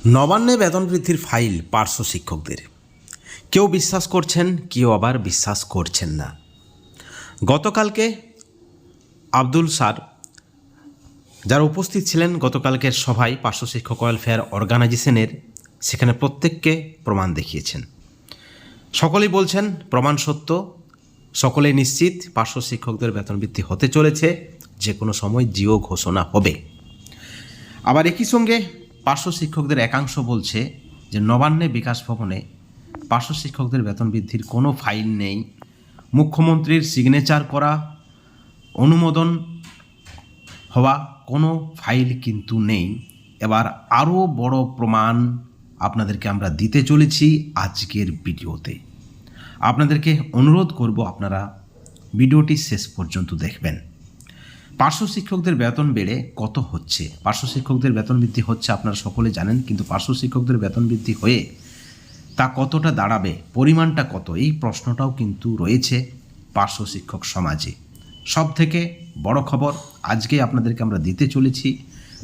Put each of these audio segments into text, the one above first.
নবান্নে বেতন বৃদ্ধির ফাইল পার্শ্ব শিক্ষকদের কেউ বিশ্বাস করছেন, কেউ আবার বিশ্বাস করছেন না। গতকালকে আব্দুল স্যার যারা উপস্থিত ছিলেন গতকালকের সভায় পার্শ্ব শিক্ষক ওয়েলফেয়ার অর্গানাইজেশনের, সেখানে প্রত্যেককে প্রমাণ দেখিয়েছেন। সকলেই বলছেন প্রমাণ সত্য, সকলেই নিশ্চিত পার্শ্ব শিক্ষকদের বেতন বৃদ্ধি হতে চলেছে, যে কোনো সময় জিও ঘোষণা হবে। আবার একই সঙ্গে পার্শ্ব শিক্ষকদের একাংশ বলছে যে নবান্নে বিকাশ ভবনে পার্শ্ব শিক্ষকদের বেতন বৃদ্ধির কোনো ফাইল নেই, মুখ্যমন্ত্রীর সিগনেচার করা অনুমোদন হওয়া কোনো ফাইল কিন্তু নেই। এবার আরও বড় প্রমাণ আপনাদেরকে আমরা দিতে চলেছি আজকের ভিডিওতে। আপনাদেরকে অনুরোধ করব আপনারা ভিডিওটি শেষ পর্যন্ত দেখবেন। পার্শ্ব শিক্ষকদের বেতন বেড়ে কত হচ্ছে? পার্শ্ব শিক্ষকদের বেতন বৃদ্ধি হচ্ছে আপনারা সকলে জানেন, কিন্তু পার্শ্ব শিক্ষকদের বেতন বৃদ্ধি হয়ে তা কতটা দাঁড়াবে, পরিমাণটা কত, এই প্রশ্নটাও কিন্তু রয়েছে পার্শ্ব শিক্ষক সমাজে। সব থেকে বড় খবর আজকে আপনাদেরকে আমরা দিতে চলেছি।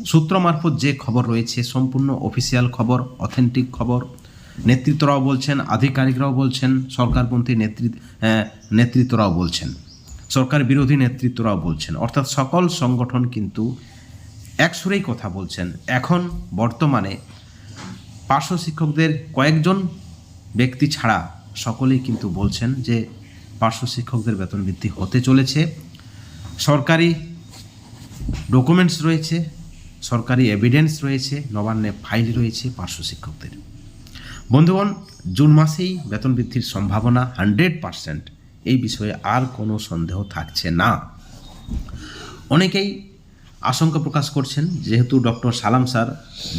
সূত্র মারফত যে খবর রয়েছে সম্পূর্ণ অফিসিয়াল খবর, অথেন্টিক খবর। নেতৃত্বরাও বলছেন, আধিকারিকরাও বলছেন, সরকারপন্থী নেতৃত্বরাও বলছেন, সরকার বিরোধী নেতৃত্বরাও বলছেন, অর্থাৎ সকল সংগঠন কিন্তু একসুরেই কথা বলছেন। এখন বর্তমানে পার্শ্ব শিক্ষকদের কয়েকজন ব্যক্তি ছাড়া সকলেই কিন্তু বলছেন যে পার্শ্ব শিক্ষকদের বেতন বৃদ্ধি হতে চলেছে। সরকারি ডকুমেন্টস রয়েছে, সরকারি এভিডেন্স রয়েছে, নবান্নে ফাইল রয়েছে পার্শ্ব শিক্ষকদের। বন্ধুগণ, জুন মাসেই বেতন বৃদ্ধির সম্ভাবনা 100%, এই বিষয়ে আর কোনো সন্দেহ থাকছে না। অনেকেই আশঙ্কা প্রকাশ করছেন, যেহেতু ডক্টর সালাম স্যার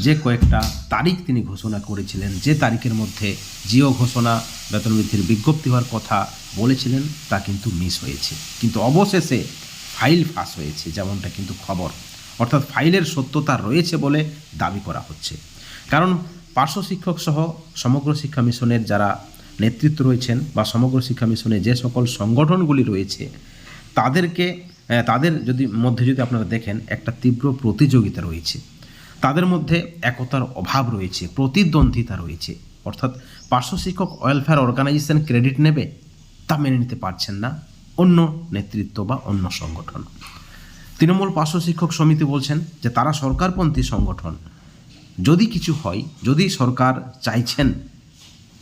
যে কয়েকটা তারিখ তিনি ঘোষণা করেছিলেন, যে তারিখের মধ্যে জিও ঘোষণা বেতন বৃদ্ধির বিজ্ঞপ্তি হওয়ার কথা বলেছিলেন, তা কিন্তু মিস হয়েছে। কিন্তু অবশেষে ফাইল ফাঁস হয়েছে, যেমনটা কিন্তু খবর, অর্থাৎ ফাইলের সত্যতা রয়েছে বলে দাবি করা হচ্ছে। কারণ পার্শ্ব শিক্ষক সহ সমগ্র শিক্ষা মিশনের যারা নেতৃত্ব রয়েছেন বা সমগ্র শিক্ষা মিশনে যে সকল সংগঠনগুলি রয়েছে তাদের মধ্যে যদি আপনারা দেখেন একটা তীব্র প্রতিযোগিতা রয়েছে, তাদের মধ্যে একতার অভাব রয়েছে, প্রতিদ্বন্দ্বিতা রয়েছে। অর্থাৎ পার্শ্ব শিক্ষক ওয়েলফেয়ার অর্গানাইজেশন ক্রেডিট নেবে, তা মেনে নিতে পারছেন না অন্য নেতৃত্ব বা অন্য সংগঠন। তৃণমূল পার্শ্ব শিক্ষক সমিতি বলছেন যে তারা সরকারপন্থী সংগঠন, যদি কিছু হয়, যদি সরকার চাইছেন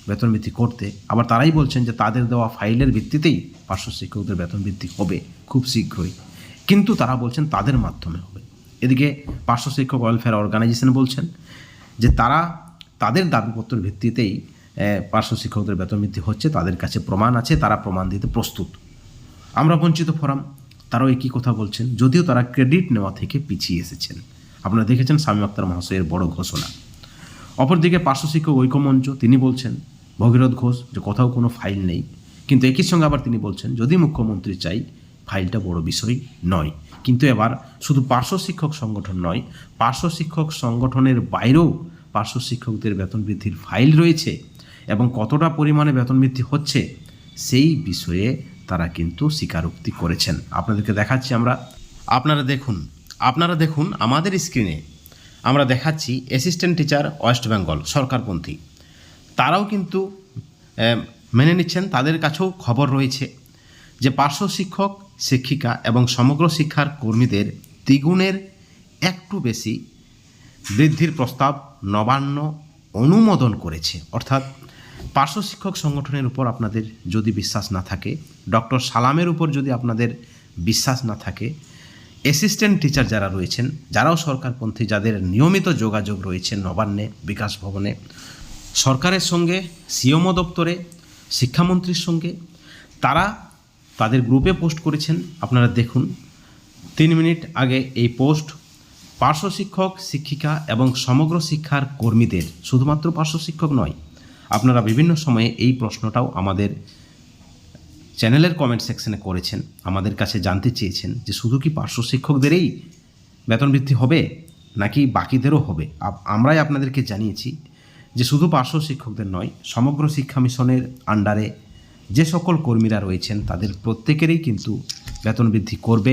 বেতন বৃদ্ধি করতে, আবার তারাই বলছেন যে তাদের দেওয়া ফাইলের ভিত্তিতেই পার্শ্ব শিক্ষকদের বেতন বৃদ্ধি হবে খুব শীঘ্রই, কিন্তু তারা বলছেন তাদের মাধ্যমে হবে। এদিকে পার্শ্ব শিক্ষক ওয়েলফেয়ার অর্গানাইজেশন বলছেন যে তারা তাদের দাবিপত্রের ভিত্তিতেই পার্শ্ব শিক্ষকদের বেতন বৃদ্ধি হচ্ছে, তাদের কাছে প্রমাণ আছে, তারা প্রমাণ দিতে প্রস্তুত। আমরা বঞ্চিত ফোরাম তারাও একই কথা বলছেন, যদিও তারা ক্রেডিট নেওয়া থেকে পিছিয়ে এসেছেন। আপনারা দেখেছেন শামীম আখতার মহাশয়ের বড় ঘোষণা। অপরদিকে পার্শ্ব শিক্ষক ঐক্যমঞ্চ, তিনি বলছেন ভগীরথ ঘোষ যে কোথাও কোনো ফাইল নেই, কিন্তু একই সঙ্গে আবার তিনি বলছেন যদি মুখ্যমন্ত্রী চাই ফাইলটা বড় বিষয় নয়। কিন্তু এবার শুধু পার্শ্ব শিক্ষক সংগঠন নয়, পার্শ্ব শিক্ষক সংগঠনের বাইরেও পার্শ্ব শিক্ষকদের বেতন বৃদ্ধির ফাইল রয়েছে, এবং কতটা পরিমাণে বেতন বৃদ্ধি হচ্ছে সেই বিষয়ে তারা কিন্তু স্বীকারোক্তি করেছেন। আপনাদেরকে দেখাচ্ছি আপনারা দেখুন আমাদের স্ক্রিনে আমরা দেখাচ্ছি অ্যাসিস্ট্যান্ট টিচার ওয়েস্ট বেঙ্গল সরকারপন্থী, তারাও কিন্তু মেনে নিচ্ছেন, তাদের কাছেও খবর রয়েছে যে পার্শ্ব শিক্ষক, শিক্ষিকা এবং সমগ্র শিক্ষার কর্মীদের দ্বিগুণের একটু বেশি বৃদ্ধির প্রস্তাব নবান্ন অনুমোদন করেছে। অর্থাৎ পার্শ্ব শিক্ষক সংগঠনের উপর আপনাদের যদি বিশ্বাস না থাকে, ডক্টর সালামের উপর যদি আপনাদের বিশ্বাস না থাকে, অ্যাসিস্ট্যান্ট টিচার যারা রয়েছেন, যারাও সরকারপন্থী, যাদের নিয়মিত যোগাযোগ রয়েছে নবান্নে, বিকাশ ভবনে, সরকারের সঙ্গে, সিএমও দপ্তরে, শিক্ষামন্ত্রীর সঙ্গে, তারা তাদের গ্রুপে পোস্ট করেছেন। আপনারা দেখুন 3 মিনিট আগে এই পোস্ট। পার্শ্ব শিক্ষক, শিক্ষিকা এবং সমগ্র শিক্ষার কর্মীদের, শুধুমাত্র পার্শ্ব শিক্ষক নয়, আপনারা বিভিন্ন সময়ে এই প্রশ্নটাও আমাদের চ্যানেলের কমেন্ট সেকশনে করেছেন, আমাদের কাছে জানতে চেয়েছেন যে শুধু কি পার্শ্ব শিক্ষকদেরই বেতন বৃদ্ধি হবে নাকি বাকিদেরও হবে। আমরাই আপনাদেরকে জানিয়েছি যে শুধু পার্শ্ব শিক্ষকদের নয়, সমগ্র শিক্ষা মিশনের আন্ডারে যে সকল কর্মীরা রয়েছেন তাদের প্রত্যেকেরই কিন্তু বেতন বৃদ্ধি করবে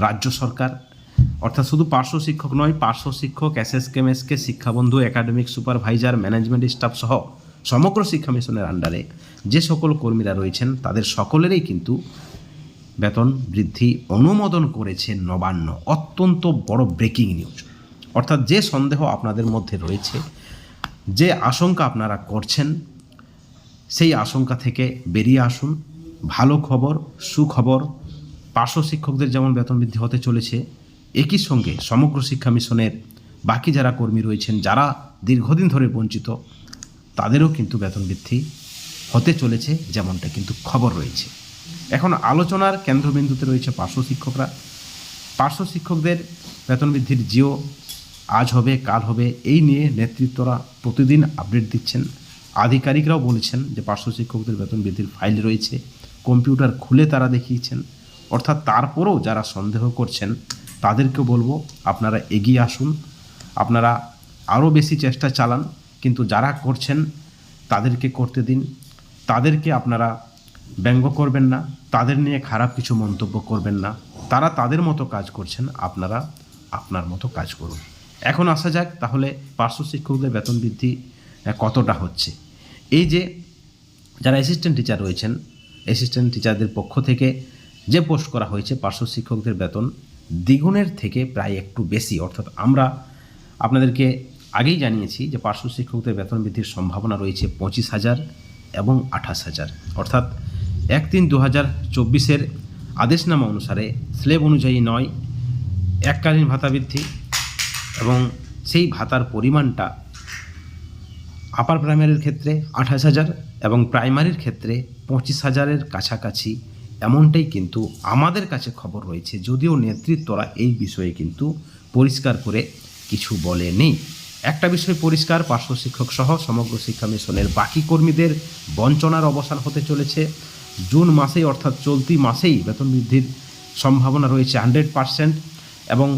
রাজ্য সরকার। অর্থাৎ শুধু পার্শ্ব শিক্ষক নয়, পার্শ্ব শিক্ষক, এসএসকে, শিক্ষাবন্ধু, একাডেমিক সুপারভাইজার, ম্যানেজমেন্ট স্টাফ সহ সমগ্র শিক্ষা মিশনের আন্ডারে যে সকল কর্মীরা রয়েছেন তাদের সকলেরই কিন্তু বেতন বৃদ্ধি অনুমোদন করেছে নবান্ন। অত্যন্ত বড় ব্রেকিং নিউজ। অর্থাৎ যে সন্দেহ আপনাদের মধ্যে রয়েছে, যে আশঙ্কা আপনারা করছেন, সেই আশঙ্কা থেকে বেরিয়ে আসুন। ভালো খবর, সুখবর, পার্শ্ব শিক্ষকদের যেমন বেতন বৃদ্ধি হতে চলেছে, একই সঙ্গে সমগ্র শিক্ষা মিশনের বাকি যারা কর্মী রয়েছেন, যারা দীর্ঘদিন ধরে বঞ্চিত, তাদেরও কিন্তু বেতন বৃদ্ধি হতে চলেছে, যেমনটা কিন্তু খবর রয়েছে। এখন আলোচনার কেন্দ্রবিন্দুতে রয়েছে পার্শ্ব শিক্ষকরা। পার্শ্ব শিক্ষকদের বেতন বৃদ্ধির জিও আজ হবে, কাল হবে, এই নিয়ে নেতৃত্বরা প্রতিদিন আপডেট দিচ্ছেন। আধিকারিকরাও বলেছেন যে পার্শ্ব শিক্ষকদের বেতন বৃদ্ধির ফাইল রয়েছে, কম্পিউটার খুলে তারা দেখিয়েছেন। অর্থাৎ তারপরেও যারা সন্দেহ করছেন তাদেরকে বলবো, আপনারা এগিয়ে আসুন, আপনারা আরও বেশি চেষ্টা চালান, কিন্তু যারা করছেন তাদেরকে করতে দিন। তাদেরকে আপনারা ব্যঙ্গ করবেন না, তাদের নিয়ে খারাপ কিছু মন্তব্য করবেন না। তারা তাদের মতো কাজ করছেন, আপনারা আপনার মতো কাজ করুন। এখন আসা যাক তাহলে পার্শ্ব শিক্ষকদের বেতন বৃদ্ধি কতটা হচ্ছে। এই যে যারা অ্যাসিস্ট্যান্ট টিচার রয়েছেন, অ্যাসিস্ট্যান্ট টিচারদের পক্ষ থেকে যে পোস্ট করা হয়েছে, পার্শ্ব শিক্ষকদের বেতন দ্বিগুণের থেকে প্রায় একটু বেশি। অর্থাৎ আমরা আপনাদেরকে আগেই জানিয়েছি যে পার্শ্ব শিক্ষকদের বেতন বৃদ্ধির সম্ভাবনা রয়েছে 25,000 এবং 28,000। অর্থাৎ 1/3/2024 আদেশনামা অনুসারে স্লেব অনুযায়ী নয়, এককালীন ভাতা বৃদ্ধি, এবং সেই ভাতার পরিমাণটা আপার প্রাইমারির ক্ষেত্রে 28,000 এবং প্রাইমারির ক্ষেত্রে 25,000-এর কাছাকাছি, এমনটাই কিন্তু আমাদের কাছে খবর রয়েছে। যদিও নেতৃত্বরা এই বিষয়ে কিন্তু পরিষ্কার করে কিছু বলেনি। একটা বিষয় পরিষ্কার, পার্শ্ব শিক্ষক সহ সমগ্র শিক্ষা মিশনের বাকি কর্মীদের বঞ্চনার অবসান হতে চলেছে। জুন মাসেই, অর্থাৎ চলতি মাসেই বেতন বৃদ্ধির সম্ভাবনা রয়েছে 100%। এবং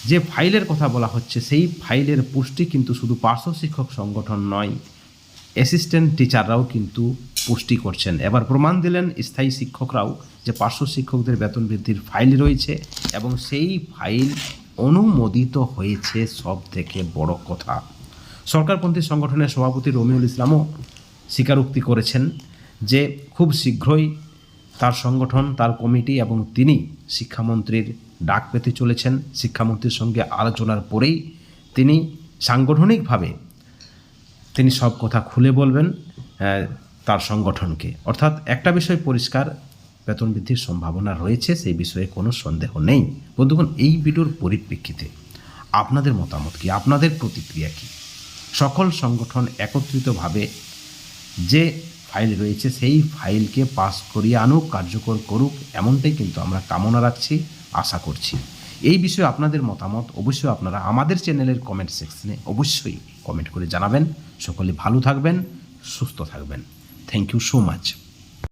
যে ফাইলের কথা বলা হচ্ছে, সেই ফাইলের পুষ্টি কিন্তু শুধু পার্শ্ব শিক্ষক সংগঠন নয়, অ্যাসিস্ট্যান্ট টিচাররাও কিন্তু পুষ্টি করছেন। এবার প্রমাণ দিলেন স্থায়ী শিক্ষকরাও যে পার্শ্ব শিক্ষকদের বেতন বৃদ্ধির ফাইল রয়েছে এবং সেই ফাইল অনুমোদিত হয়েছে। সব থেকে বড় কথা, সরকারপন্থী সংগঠনের সভাপতি রমিউল ইসলামও স্বীকারোক্তি করেছেন যে খুব শীঘ্রই তার সংগঠন, তার কমিটি এবং তিনি শিক্ষামন্ত্রীর ডাক পেতে চলেছেন। শিক্ষামন্ত্রীর সঙ্গে আলোচনার পরেই তিনি সাংগঠনিকভাবে তিনি সব কথা খুলে বলবেন তার সংগঠনকে। অর্থাৎ একটা বিষয় পরিষ্কার, বেতন বৃদ্ধির সম্ভাবনা রয়েছে, সেই বিষয়ে কোনো সন্দেহ নেই। বন্ধুগণ, এই ভিডিওর পরিপ্রেক্ষিতে আপনাদের মতামত কী, আপনাদের প্রতিক্রিয়া কী? সকল সংগঠন একত্রিতভাবে যে ফাইল রয়েছে সেই ফাইলকে পাস করিয়ে আনুক, কার্যকর করুক, এমনটাই কিন্তু আমরা কামনা রাখছি, আশা করছি। এই বিষয়ে আপনাদের মতামত অবশ্যই আপনারা আমাদের চ্যানেলের কমেন্ট সেকশনে অবশ্যই কমেন্ট করে জানাবেন। সকলে ভালো থাকবেন, সুস্থ থাকবেন। Thank you so much.